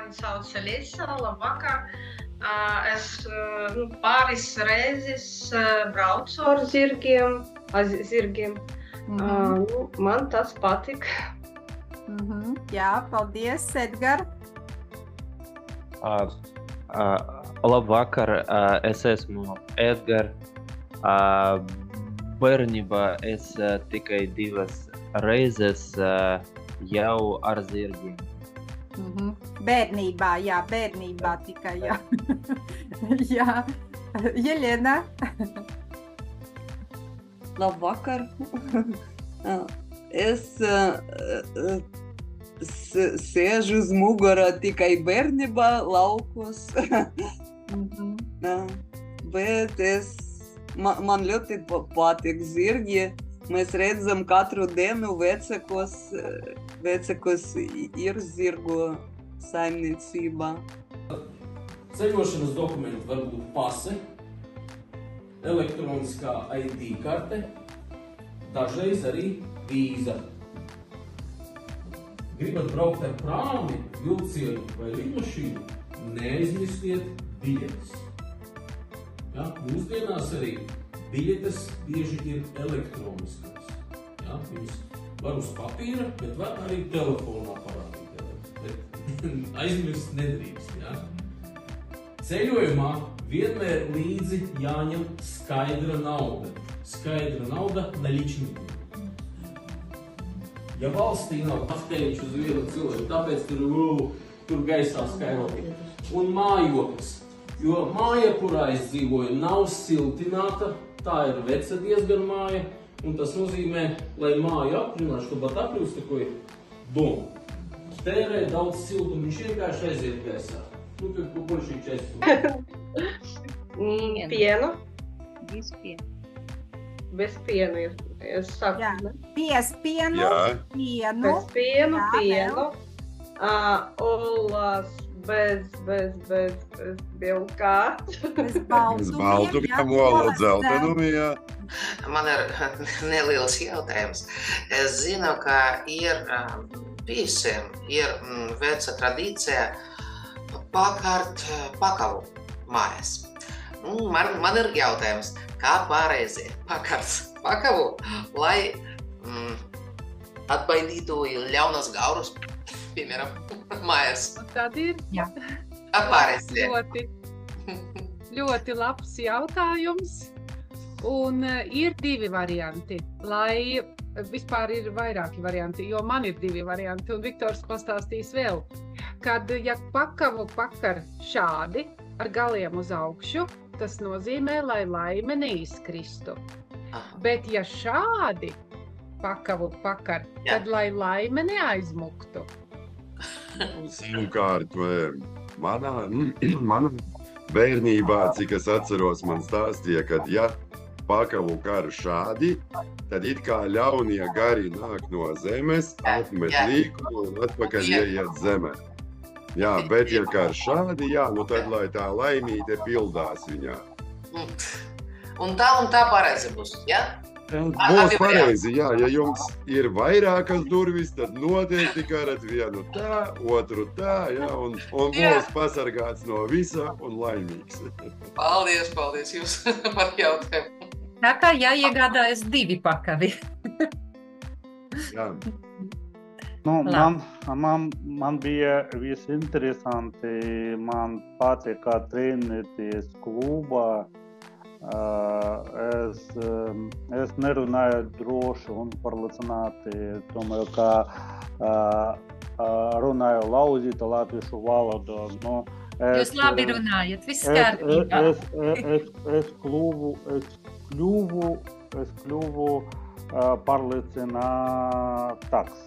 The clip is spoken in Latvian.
mani sauc Elisa, labvakar. Es pāris reizes braucu ar zirgiem. Man tas patika. Jā, paldies, Edgar. Labvakar, es esmu Edgar. Bērnībā es tikai 2 reizes jau ar zirgiem. Bērnībā tikai, jā. Jā. Jelena. Labvakar. Es sēžu uz mugurā tikai bērnībā laukos. Bet man ļoti patīk zirgi. Mēs redzam katru dienu vecākos ir zirgu saimniecībā. Ceļošanas dokumenti var būt pase, elektroniskā ID karte, dažreiz arī vīza. Gribat braukt ar prāmi, vilcienu vai lidmašīnu, neaizmirstiet biļetes. Ja, mūsdienās arī biļetes bieži ir elektroniskas. Ja, viņas var uz papīra, bet var arī telefonā parādīt. Bet aizmirst nedrīkst. Ja. Ceļojumā vienmēr līdzi jāņem skaidra nauda. Skaidra nauda наличными. Ja valstī nav pasteļš uz vienu cilvēku, tāpēc tur gaisā skaidri. Un mājoklis. Jo māja, kurā es dzīvoju, nav siltināta, tā ir veca diezgan māja, un tas nozīmē, lai māju aprunāšu, ka bat apļūst такой дом. Tērē daudz siltumu, viņš vienkārši aiziet gaisā. Nu, tad большей частью. Pienu. Bez piena ir. Es saku, ne? Bez pienu. Bez pienu. Olas. Bez bilkā. Bez baltumiem, ola dzeltenumiem. Man ir neliels jautājums. Es zinu, ka ir visiem ir veca tradīcija pakart pakavu mājas. Man ir jautājums, kā pareizi pakart pakavu, lai atbaidītu ļaunas gaurus, piemēram, mājas. Tad ir ļoti labs jautājums. Un ir 2 varianti, lai vispār ir vairāki varianti, jo man ir 2 varianti, un Viktors pastāstīs vēl, kad ja pakavu pakar šādi, ar galiem uz augšu, tas nozīmē, lai laime neizkristu. Bet ja šādi pakavu pakar, tad lai laime neaizmuktu. Savukārt, mana bērnībā, cik es atceros, man stāstīja, ka ja pakavu karu šādi, tad it kā ļaunie gari nāk no zemes, atmet līkumu un atpakaļ ieiet zemē. Jā, bet ja kar šādi, jā, nu tad lai tā laimīte pildās viņā. Un tā pareizi būs, jā? Būs pareizi, jā. Ja jums ir vairākas durvis, tad noteikti karat vienu tā, otru tā, jā, un būs pasargāts no visa un laimīgs. Paldies jums par jautājumu. Tā kā jāiegādājas 2 pakavi. Jā. Nu, man bija visinteresanti, man patīk kā trenēties klubā. Es nerunāju droši un pārliecināti, domāju, ka runāju lauzītu latviešu valodu. Nu, Jūs labi runājat, viss kārtībā. Es kļuvu pārliecinātāks.